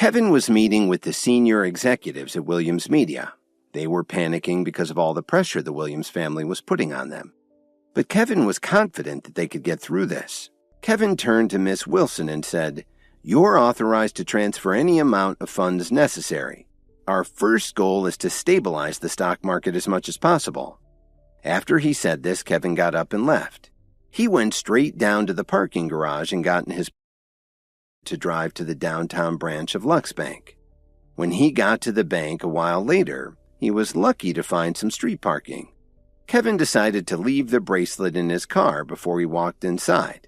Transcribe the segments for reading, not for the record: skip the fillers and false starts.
Kevin was meeting with the senior executives at Williams Media. They were panicking because of all the pressure the Williams family was putting on them. But Kevin was confident that they could get through this. Kevin turned to Miss Wilson and said, "You're authorized to transfer any amount of funds necessary. Our first goal is to stabilize the stock market as much as possible." After he said this, Kevin got up and left. He went straight down to the parking garage and got in his to drive to the downtown branch of Lux Bank. When he got to the bank a while later, he was lucky to find some street parking. Kevin decided to leave the bracelet in his car before he walked inside.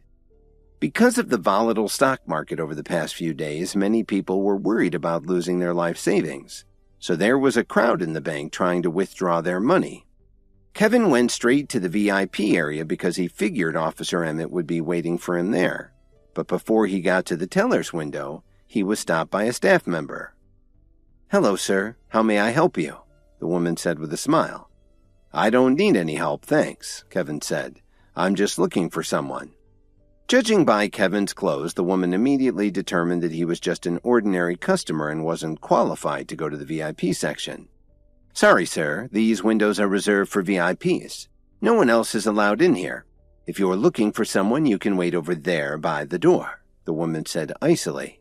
Because of the volatile stock market over the past few days, many people were worried about losing their life savings. So there was a crowd in the bank trying to withdraw their money. Kevin went straight to the VIP area because he figured Officer Emmett would be waiting for him there. But before he got to the teller's window, he was stopped by a staff member. "Hello, sir. How may I help you?" the woman said with a smile. "I don't need any help, thanks," Kevin said. "I'm just looking for someone." Judging by Kevin's clothes, the woman immediately determined that he was just an ordinary customer and wasn't qualified to go to the VIP section. "Sorry, sir. These windows are reserved for VIPs. No one else is allowed in here. If you're looking for someone, you can wait over there by the door," the woman said icily.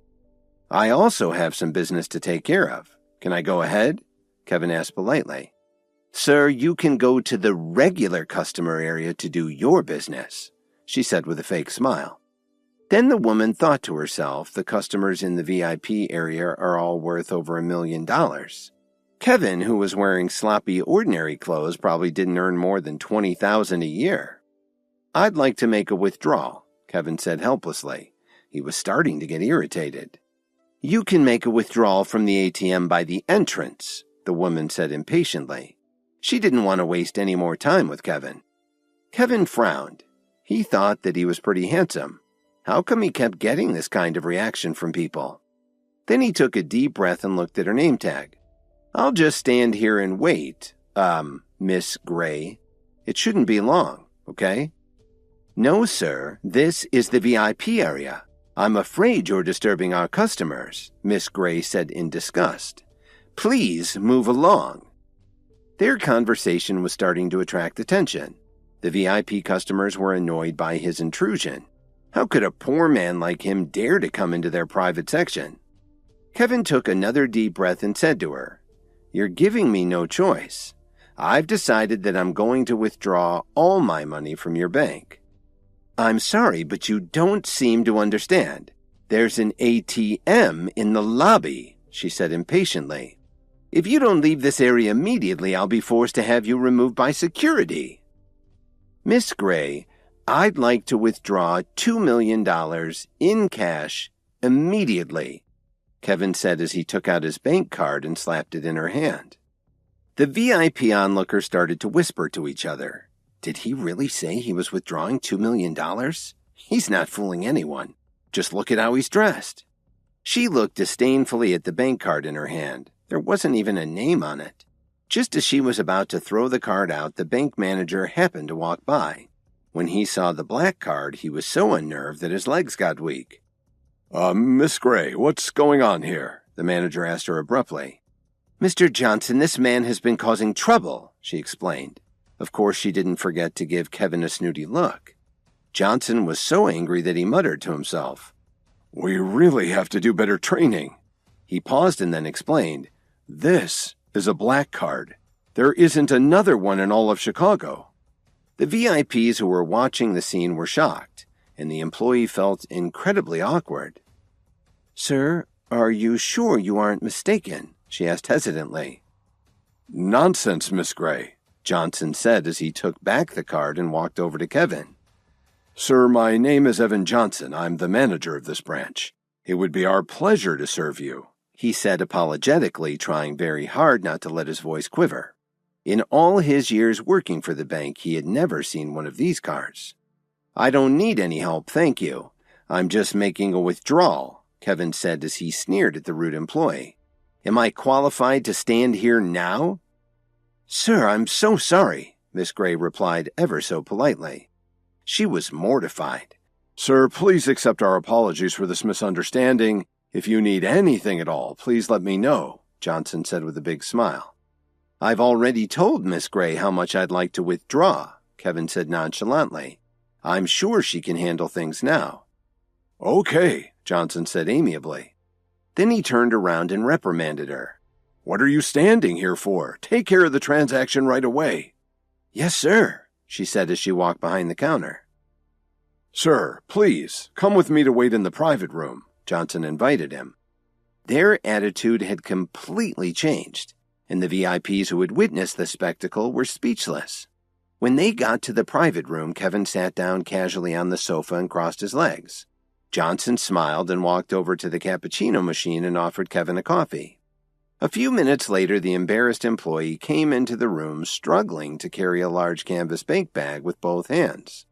"I also have some business to take care of. Can I go ahead?" Kevin asked politely. "Sir, you can go to the regular customer area to do your business," she said with a fake smile. Then the woman thought to herself, the customers in the VIP area are all worth over $1 million. Kevin, who was wearing sloppy ordinary clothes, probably didn't earn more than $20,000 a year. "I'd like to make a withdrawal," Kevin said helplessly. He was starting to get irritated. "You can make a withdrawal from the ATM by the entrance," the woman said impatiently. She didn't want to waste any more time with Kevin. Kevin frowned. He thought that he was pretty handsome. How come he kept getting this kind of reaction from people? Then he took a deep breath and looked at her name tag. "I'll just stand here and wait, Miss Gray. It shouldn't be long, okay?" "No, sir, this is the VIP area. I'm afraid you're disturbing our customers," Miss Gray said in disgust. "Please move along." Their conversation was starting to attract attention. The VIP customers were annoyed by his intrusion. How could a poor man like him dare to come into their private section? Kevin took another deep breath and said to her, "You're giving me no choice. I've decided that I'm going to withdraw all my money from your bank." "I'm sorry, but you don't seem to understand. There's an ATM in the lobby," she said impatiently. "If you don't leave this area immediately, I'll be forced to have you removed by security." "Miss Gray, I'd like to withdraw $2 million in cash immediately," Kevin said as he took out his bank card and slapped it in her hand. The VIP onlookers started to whisper to each other. Did he really say he was withdrawing $2 million? He's not fooling anyone. Just look at how he's dressed. She looked disdainfully at the bank card in her hand. There wasn't even a name on it. Just as she was about to throw the card out, the bank manager happened to walk by. When he saw the black card, he was so unnerved that his legs got weak. Miss Gray, what's going on here?" the manager asked her abruptly. "Mr. Johnson, this man has been causing trouble," she explained. Of course, she didn't forget to give Kevin a snooty look. Johnson was so angry that he muttered to himself, "We really have to do better training." He paused and then explained, "This is a black card. There isn't another one in all of Chicago." The VIPs who were watching the scene were shocked, and the employee felt incredibly awkward. "Sir, are you sure you aren't mistaken?" she asked hesitantly. "Nonsense, Miss Gray," Johnson said as he took back the card and walked over to Kevin. "Sir, my name is Evan Johnson. I'm the manager of this branch. It would be our pleasure to serve you," he said apologetically, trying very hard not to let his voice quiver. In all his years working for the bank, he had never seen one of these cards. "I don't need any help, thank you. I'm just making a withdrawal," Kevin said as he sneered at the rude employee. "Am I qualified to stand here now?" "Sir, I'm so sorry," Miss Gray replied ever so politely. She was mortified. "Sir, please accept our apologies for this misunderstanding. If you need anything at all, please let me know, Johnson said with a big smile. I've already told Miss Gray how much I'd like to withdraw, Kevin said nonchalantly. I'm sure she can handle things now. Okay, Johnson said amiably. Then he turned around and reprimanded her. What are you standing here for? Take care of the transaction right away. Yes, sir, she said as she walked behind the counter. Sir, please, come with me to wait in the private room, Johnson invited him. Their attitude had completely changed, and the VIPs who had witnessed the spectacle were speechless. When they got to the private room, Kevin sat down casually on the sofa and crossed his legs. Johnson smiled and walked over to the cappuccino machine and offered Kevin a coffee. A few minutes later, the embarrassed employee came into the room, struggling to carry a large canvas bank bag with both hands.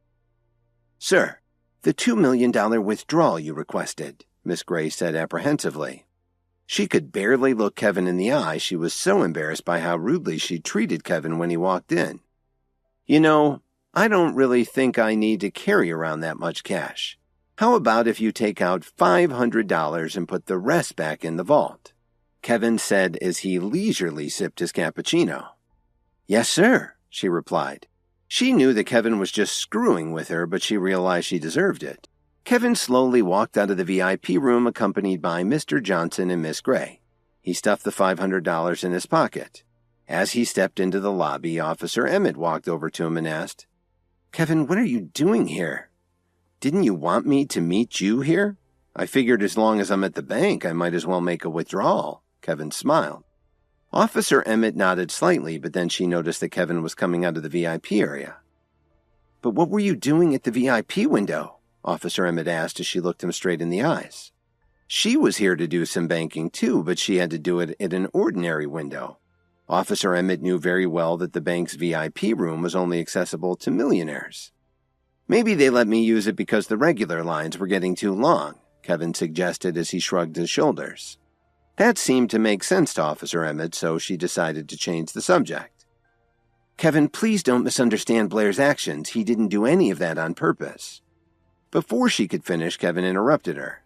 Sir, the $2 million withdrawal you requested, Miss Gray said apprehensively. She could barely look Kevin in the eye. She was so embarrassed by how rudely she treated Kevin when he walked in. You know, I don't really think I need to carry around that much cash. How about if you take out $500 and put the rest back in the vault? Kevin said as he leisurely sipped his cappuccino. Yes, sir, she replied. She knew that Kevin was just screwing with her, but she realized she deserved it. Kevin slowly walked out of the VIP room accompanied by Mr. Johnson and Miss Gray. He stuffed the $500 in his pocket. As he stepped into the lobby, Officer Emmett walked over to him and asked, Kevin, what are you doing here? Didn't you want me to meet you here? I figured as long as I'm at the bank, I might as well make a withdrawal. Kevin smiled. Officer Emmett nodded slightly, but then she noticed that Kevin was coming out of the VIP area. But what were you doing at the VIP window? Officer Emmett asked as she looked him straight in the eyes. She was here to do some banking too, but she had to do it at an ordinary window. Officer Emmett knew very well that the bank's VIP room was only accessible to millionaires. Maybe they let me use it because the regular lines were getting too long, Kevin suggested as he shrugged his shoulders. That seemed to make sense to Officer Emmett, so she decided to change the subject. Kevin, please don't misunderstand Blair's actions. He didn't do any of that on purpose. Before she could finish, Kevin interrupted her.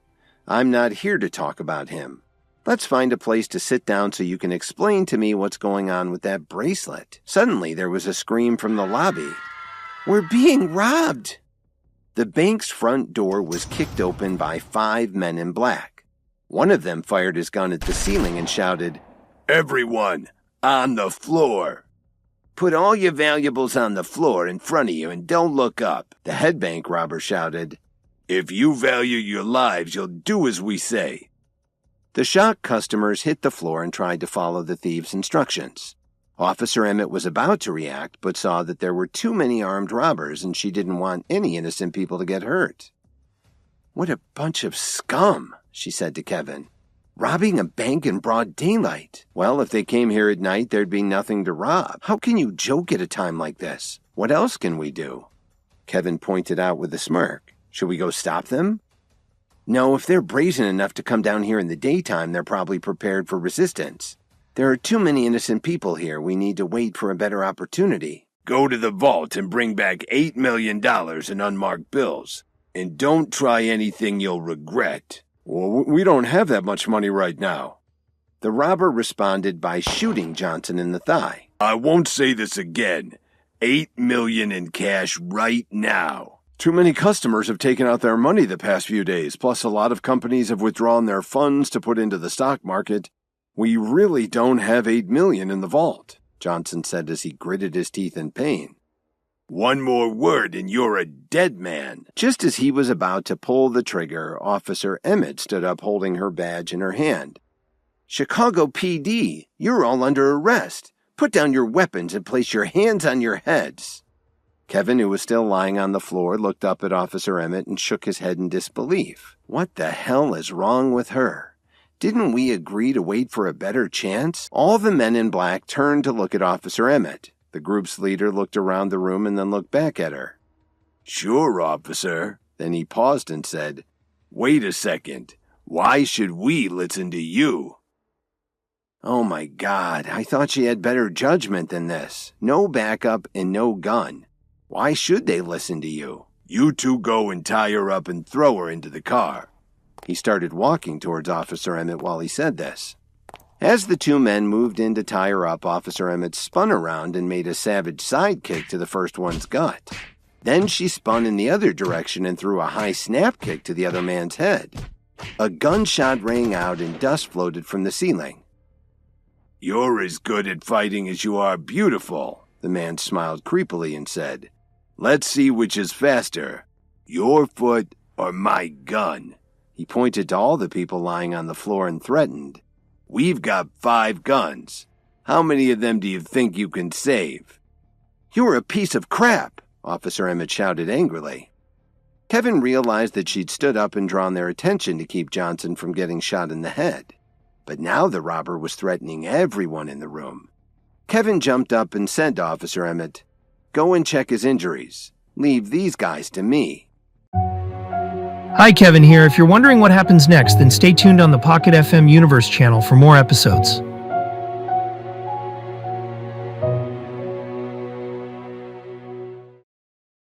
I'm not here to talk about him. Let's find a place to sit down so you can explain to me what's going on with that bracelet. Suddenly, there was a scream from the lobby. We're being robbed! The bank's front door was kicked open by 5 men in black. One of them fired his gun at the ceiling and shouted, Everyone, on the floor! Put all your valuables on the floor in front of you and don't look up, the head bank robber shouted. If you value your lives, you'll do as we say. The shocked customers hit the floor and tried to follow the thieves' instructions. Officer Emmett was about to react, but saw that there were too many armed robbers and she didn't want any innocent people to get hurt. What a bunch of scum, she said to Kevin. Robbing a bank in broad daylight. Well, if they came here at night, there'd be nothing to rob. How can you joke at a time like this? What else can we do? Kevin pointed out with a smirk. Should we go stop them? No, if they're brazen enough to come down here in the daytime, they're probably prepared for resistance. There are too many innocent people here. We need to wait for a better opportunity. Go to the vault and bring back $8 million in unmarked bills. And don't try anything you'll regret. Well, we don't have that much money right now. The robber responded by shooting Johnson in the thigh. I won't say this again. $8 million in cash right now. Too many customers have taken out their money the past few days, plus a lot of companies have withdrawn their funds to put into the stock market. We really don't have $8 million in the vault, Johnson said as he gritted his teeth in pain. One more word and you're a dead man. Just as he was about to pull the trigger, Officer Emmett stood up holding her badge in her hand. Chicago PD, you're all under arrest. Put down your weapons and place your hands on your heads. Kevin, who was still lying on the floor, looked up at Officer Emmett and shook his head in disbelief. What the hell is wrong with her? Didn't we agree to wait for a better chance? All the men in black turned to look at Officer Emmett. The group's leader looked around the room and then looked back at her. Sure, officer. Then he paused and said, Wait a second. Why should we listen to you? Oh my God, I thought she had better judgment than this. No backup and no gun. Why should they listen to you? You two go and tie her up and throw her into the car. He started walking towards Officer Emmett while he said this. As the two men moved in to tie her up, Officer Emmett spun around and made a savage sidekick to the first one's gut. Then she spun in the other direction and threw a high snap kick to the other man's head. A gunshot rang out and dust floated from the ceiling. "You're as good at fighting as you are beautiful," the man smiled creepily and said. "Let's see which is faster, your foot or my gun." He pointed to all the people lying on the floor and threatened. "We've got 5 guns. How many of them do you think you can save?" "You're a piece of crap," Officer Emmett shouted angrily. Kevin realized that she'd stood up and drawn their attention to keep Johnson from getting shot in the head. But now the robber was threatening everyone in the room. Kevin jumped up and said to Officer Emmett, "Go and check his injuries. Leave these guys to me." Hi, Kevin here. If you're wondering what happens next, then stay tuned on the Pocket FM Universe channel for more episodes.